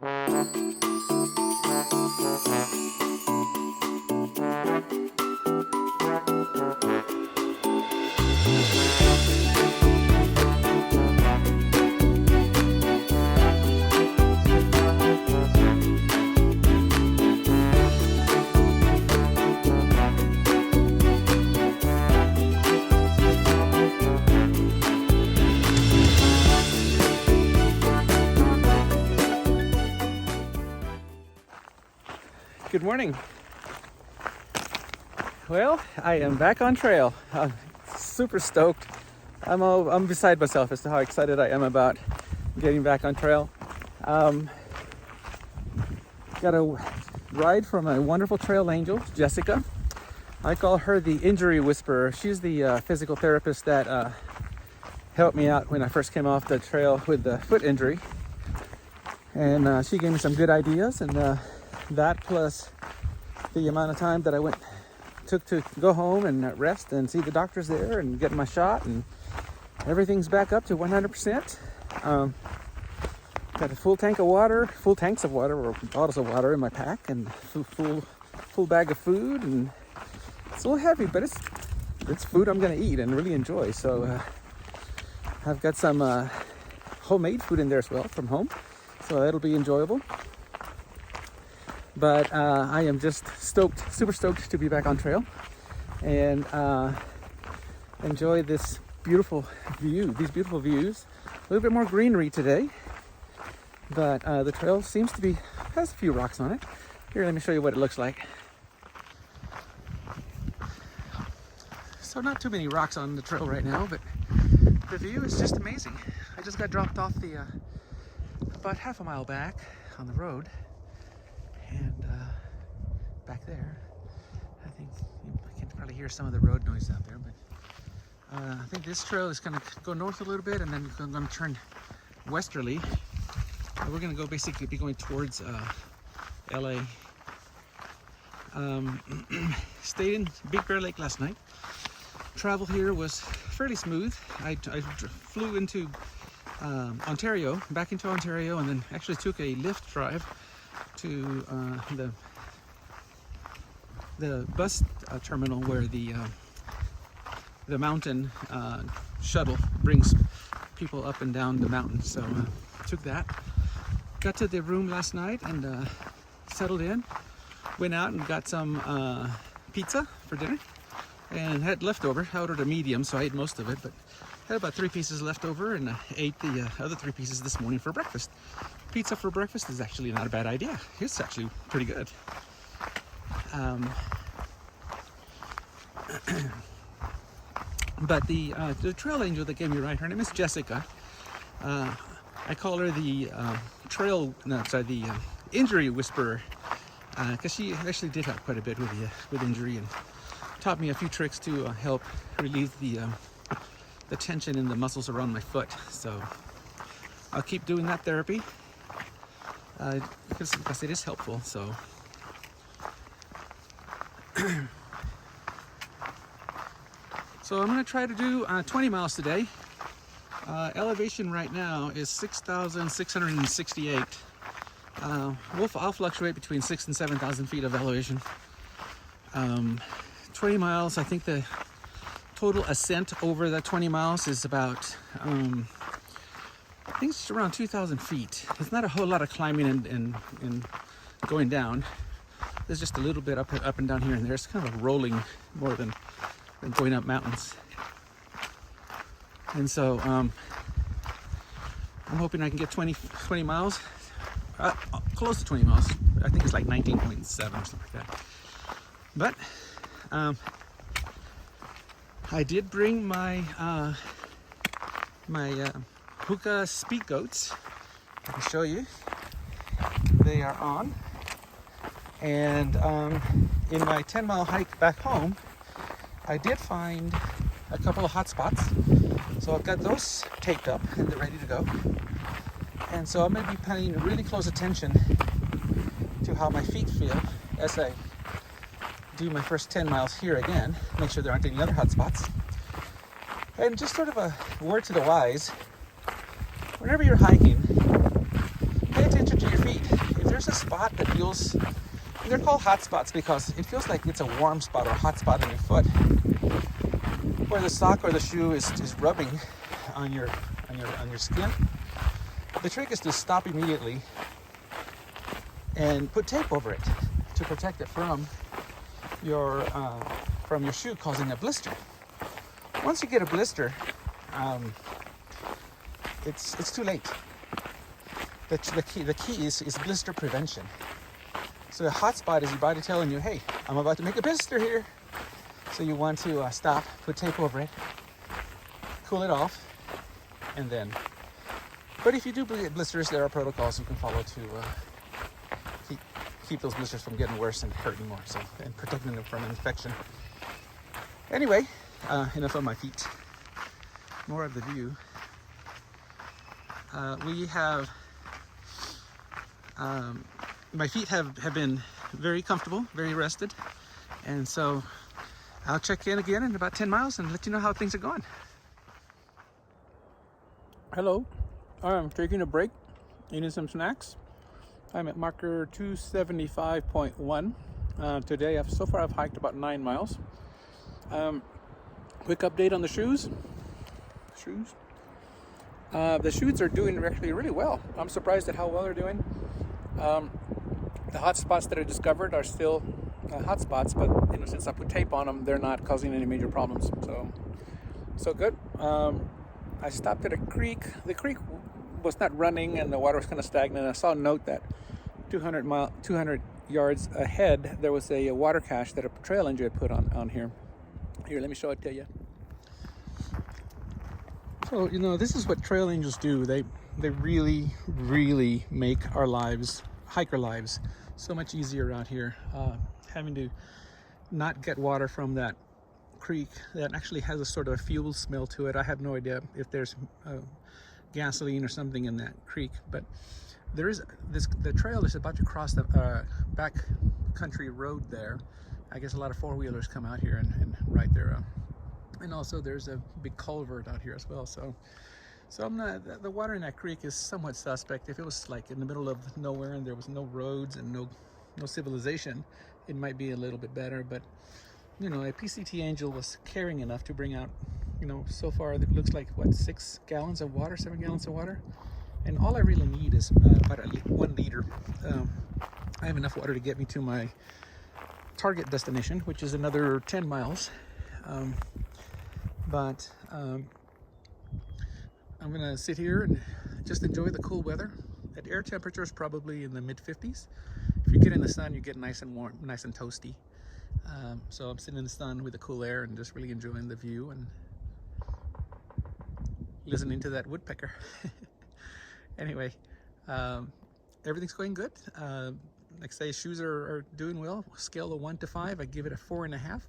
Good morning. Well, I am back on trail. I'm super stoked. I'm beside myself as to how excited I am about getting back on trail. Got a ride from a wonderful trail angel, Jessica. I call her the injury whisperer. She's the physical therapist that helped me out when I first came off the trail with the foot injury. And she gave me some good ideas, and that plus the amount of time that I took to go home and rest and see the doctors there and get my shot, and everything's back up to 100%. Got a full tanks of water or bottles of water in my pack, and full bag of food, and it's a little heavy, but it's food I'm gonna eat and really enjoy. So I've got some homemade food in there as well from home, so it'll be enjoyable. But I am just super stoked to be back on trail and enjoy these beautiful views. A little bit more greenery today, but the trail has a few rocks on it. Here, let me show you what it looks like. So not too many rocks on the trail right now, but the view is just amazing. I just got dropped off about half a mile back on the road. And back there, I think I can probably hear some of the road noise out there, but I think this trail is going to go north a little bit, and then I'm going to turn westerly. We're going to basically be going towards LA. Stayed in Big Bear Lake last night. Travel here was fairly smooth. I flew into back into Ontario, and then actually took a Lyft drive to the bus terminal where the mountain shuttle brings people up and down the mountain. So took that, got to the room last night, and settled in. Went out and got some pizza for dinner, and had leftover. I ordered a medium, so I ate most of it, but had about 3 pieces left over, and ate the other 3 pieces this morning for breakfast. Pizza for breakfast is actually not a bad idea. It's actually pretty good. But the trail angel that gave me a ride, her name is Jessica. I call her the injury whisperer, because she actually did have quite a bit with injury, and taught me a few tricks to help relieve the tension in the muscles around my foot. So I'll keep doing that therapy because it is helpful. So so I'm going to try to do 20 miles today. Elevation right now is 6,668. I'll fluctuate between 6,000 and 7,000 feet of elevation. 20 miles, I think the total ascent over that 20 miles is about, I think it's around 2,000 feet. It's not a whole lot of climbing and going down. There's just a little bit up and down here and there. It's kind of rolling more than going up mountains. And so I'm hoping I can get 20 miles, close to 20 miles. I think it's like 19.7 or something like that. But I did bring my Hookah speed goats. I can show you. They are on. And in my 10-mile hike back home, I did find a couple of hot spots. So I've got those taped up and they're ready to go. And so I'm going to be paying really close attention to how my feet feel as I do my first 10 miles here again. Make sure there aren't any other hot spots. And just sort of a word to the wise, whenever you're hiking, pay attention to your feet. there's a spot that feels, they're called hot spots because it feels like it's a warm spot or a hot spot on your foot, where the sock or the shoe is rubbing on your skin. The trick is to stop immediately and put tape over it to protect it from your shoe causing a blister. Once you get a blister, it's too late. The key is blister prevention. So a hot spot is your body telling you, hey, I'm about to make a blister here. So you want to stop, put tape over it, cool it off, and then. But if you do get blisters, there are protocols you can follow to keep those blisters from getting worse and hurting more, so, and protecting them from infection. Anyway, enough of my feet. More of the view. We have. My feet have been very comfortable, very rested, and so I'll check in again in about 10 miles and let you know how things are going. Hello, I'm taking a break, eating some snacks. I'm at marker 275.1. Today, so far I've hiked about 9 miles. Quick update on the shoes. The shoes are doing actually really well. I'm surprised at how well they're doing. The hot spots that I discovered are still hot spots, but since I put tape on them, they're not causing any major problems. So good. I stopped at a creek. The creek was not running, and the water was kind of stagnant. I saw a note that 200 yards ahead there was a water cache that a trail ranger had put on here. Here, let me show it to you. So this is what trail angels do. They really make our lives, hiker lives, so much easier out here. Having to not get water from that creek that actually has a sort of a fuel smell to it. I have no idea if there's gasoline or something in that creek, but there is the trail is about to cross the back country road there. I guess a lot of four-wheelers come out here and ride their and also there's a big culvert out here as well. So I'm not, the water in that creek is somewhat suspect. If it was like in the middle of nowhere and there was no roads and no civilization, it might be a little bit better. But a PCT angel was caring enough to bring out, so far it looks like 7 gallons of water, and all I really need is about 1 liter. I have enough water to get me to my target destination, which is another 10 miles. But I'm gonna sit here and just enjoy the cool weather. At air temperatures, probably in the mid-50s. If you get in the sun, you get nice and warm, nice and toasty. So I'm sitting in the sun with the cool air and just really enjoying the view and listening to that woodpecker. Anyway, everything's going good. Like I say, shoes are doing well. Scale of 1 to 5, I give it a 4.5.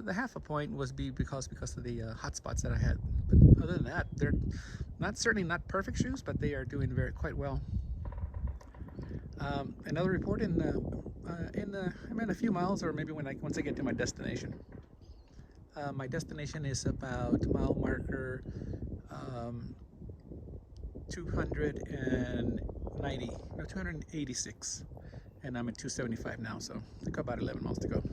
The half a point was because of the hot spots that I had. But other than that, they're certainly not perfect shoes, but they are doing quite well. Another report in a few miles, or maybe once I get to my destination. My destination is about mile marker 286, and I'm at 275 now, so I've got about 11 miles to go.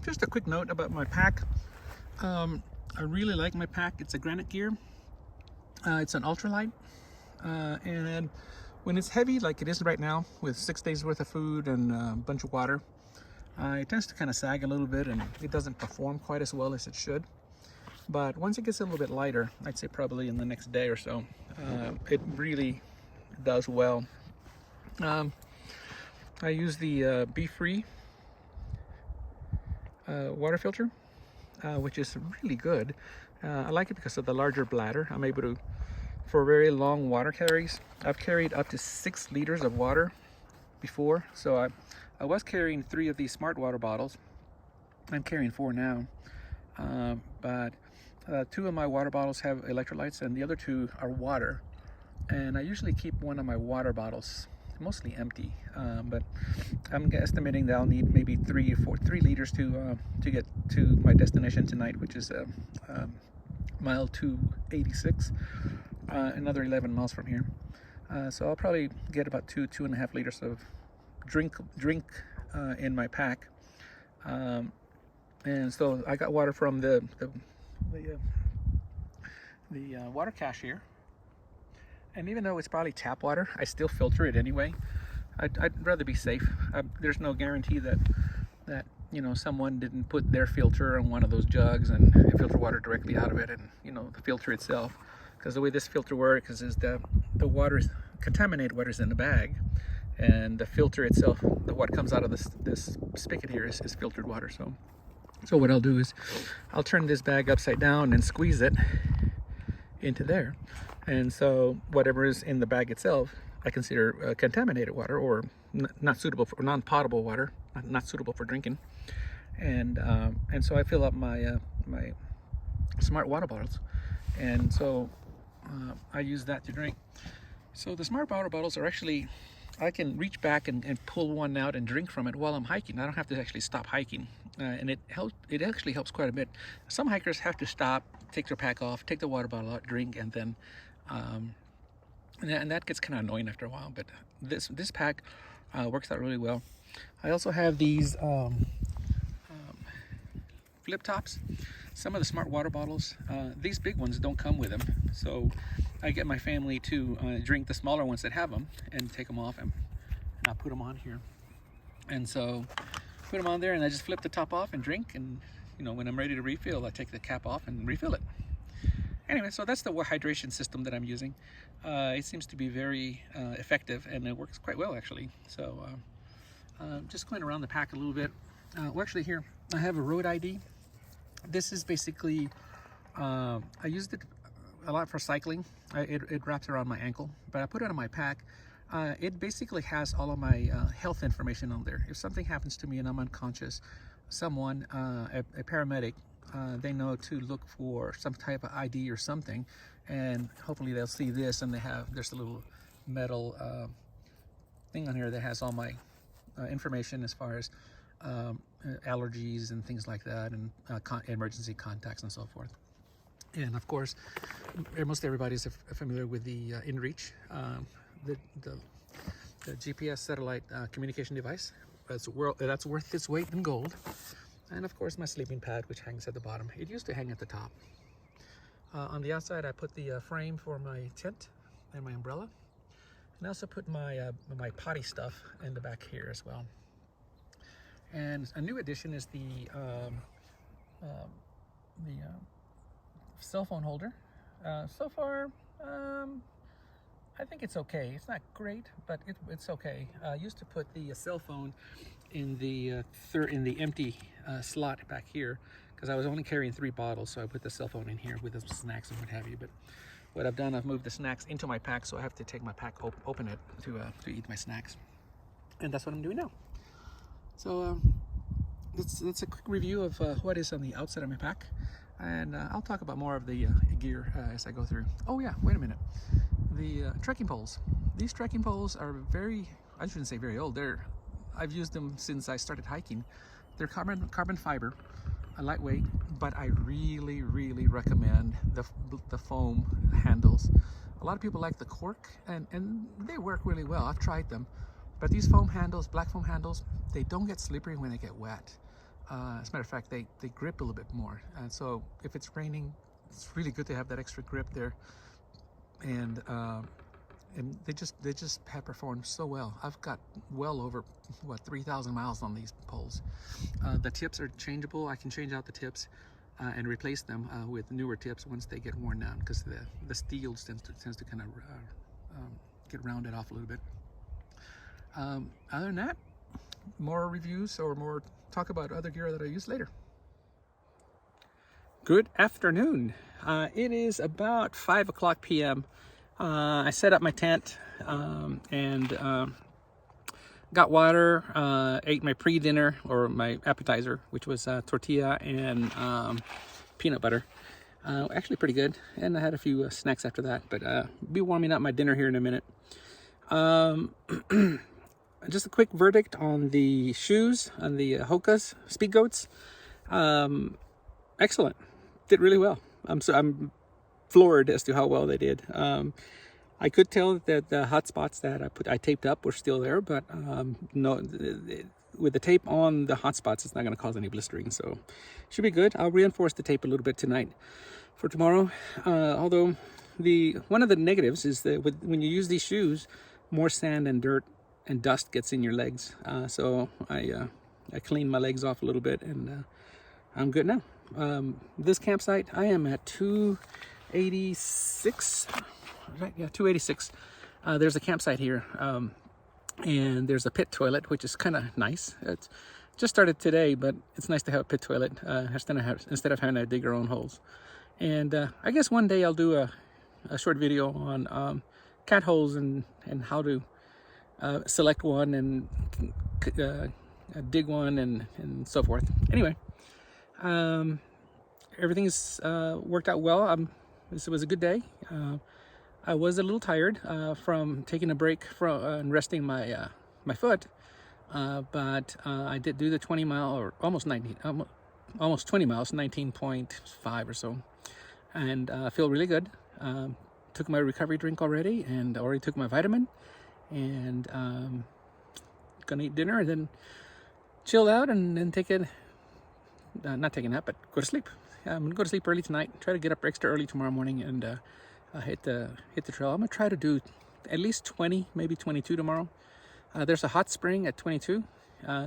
Just a quick note about my pack. I really like my pack. It's a Granite Gear. It's an ultralight, and when it's heavy like it is right now with 6 days worth of food and a bunch of water, it tends to kind of sag a little bit and it doesn't perform quite as well as it should. But once it gets a little bit lighter, I'd say probably in the next day or so, it really does well. I use the Be Free water filter, which is really good. I like it because of the larger bladder. I'm able to, for very long water carries, I've carried up to 6 liters of water before. So I was carrying 3 of these smart water bottles. I'm carrying 4 now, but 2 of my water bottles have electrolytes and the other 2 are water. And I usually keep one of my water bottles mostly empty. But I'm estimating that I'll need maybe 3 liters to get to my destination tonight, which is mile 286, another 11 miles from here. So I'll probably get about 2.5 liters of drink in my pack. And so I got water from the water cache here, and even though it's probably tap water, I still filter it anyway. I'd rather be safe. There's no guarantee that you know, someone didn't put their filter on one of those jugs and filter water directly out of it, and you know, the filter itself, because the way this filter works is the water, contaminated water is in the bag, and the filter itself, what comes out of this spigot here is filtered water. So what I'll do is I'll turn this bag upside down and squeeze it into there, and so whatever is in the bag itself I consider contaminated water, or not suitable for, non-potable water, not suitable for drinking. And so I fill up my my smart water bottles, and so I use that to drink. So the smart water bottles are actually, I can reach back and pull one out and drink from it while I'm hiking. I don't have to actually stop hiking, and it actually helps quite a bit. Some hikers have to stop, take their pack off, take the water bottle out, drink, and then and that gets kind of annoying after a while. But this pack works out really well. I also have these flip tops. Some of the smart water bottles, these big ones don't come with them, so I get my family to drink the smaller ones that have them and take them off, and I'll put them on here. And so put them on there, and I just flip the top off and drink, and you know, when I'm ready to refill, I take the cap off and refill it. Anyway, so that's the hydration system that I'm using. It seems to be very effective, and it works quite well actually. So just going around the pack a little bit. Well, actually here I have a road ID. This is basically, I used it a lot for cycling. It wraps around my ankle, but I put it on my pack. It basically has all of my health information on there. If something happens to me and I'm unconscious, someone, a paramedic, they know to look for some type of ID or something, and hopefully they'll see this, and there's a little metal thing on here that has all my information as far as allergies and things like that, and emergency contacts and so forth. And of course, most everybody's familiar with the InReach, the GPS satellite communication device. That's worth its weight in gold. And of course, my sleeping pad, which hangs at the bottom. It used to hang at the top. On the outside, I put the frame for my tent and my umbrella, and I also put my my potty stuff in the back here as well. And a new addition is the cell phone holder. So far, I think it's okay. It's not great, but it's okay. I used to put the cell phone in the empty slot back here, because I was only carrying 3 bottles, so I put the cell phone in here with the snacks and what have you. But what I've done, I've moved the snacks into my pack, so I have to take my pack, open it to eat my snacks, and that's what I'm doing now. So that's a quick review of what is on the outside of my pack, and I'll talk about more of the gear as I go through. Oh yeah, wait a minute. The trekking poles. These trekking poles are I shouldn't say very old. I've used them since I started hiking. They're carbon fiber, lightweight, but I really recommend the foam handles. A lot of people like the cork, and they work really well. I've tried them, but these foam handles, black foam handles, they don't get slippery when they get wet. As a matter of fact, they grip a little bit more. And so if it's raining, it's really good to have that extra grip there. And they just have performed so well. I've got well over 3,000 miles on these poles. The tips are changeable. I can change out the tips and replace them with newer tips once they get worn down, because the steel tends to kind of get rounded off a little bit. Other than that, more reviews or more talk about other gear that I use later. Good afternoon. It is about 5:00 p.m. I set up my tent and got water, ate my pre-dinner or my appetizer, which was tortilla and peanut butter. Actually pretty good, and I had a few snacks after that, but be warming up my dinner here in a minute. Just a quick verdict on the shoes, on the Hoka's Speed Goats. Excellent. Did really well. I'm floored as to how well they did. I could tell that the hot spots that I taped up were still there, but no, with the tape on the hot spots, it's not going to cause any blistering, so should be good. I'll reinforce the tape a little bit tonight for tomorrow. Although one of the negatives is that when you use these shoes, more sand and dirt and dust gets in your legs. So I cleaned my legs off a little bit, and I'm good now. This campsite, I am at 286. Right? Yeah, 286. There's a campsite here, and there's a pit toilet, which is kind of nice. It's just started today, but it's nice to have a pit toilet instead of having to dig our own holes. And I guess one day I'll do a short video on cat holes and how to select one and dig one and so forth. Anyway, everything's worked out well. This was a good day. I was a little tired from taking a break and resting my my foot, but I did do the 20 mile or almost 20 miles, 19.5 or so, and I feel really good. Took my recovery drink already, and already took my vitamin, and gonna eat dinner and then chill out and then not take a nap, but go to sleep. I'm gonna go to sleep early tonight. Try to get up extra early tomorrow morning and hit the trail. I'm gonna try to do at least 20, maybe 22 tomorrow. There's a hot spring at 22,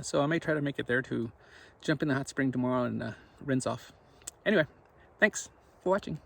so I may try to make it there to jump in the hot spring tomorrow and rinse off. Anyway, thanks for watching.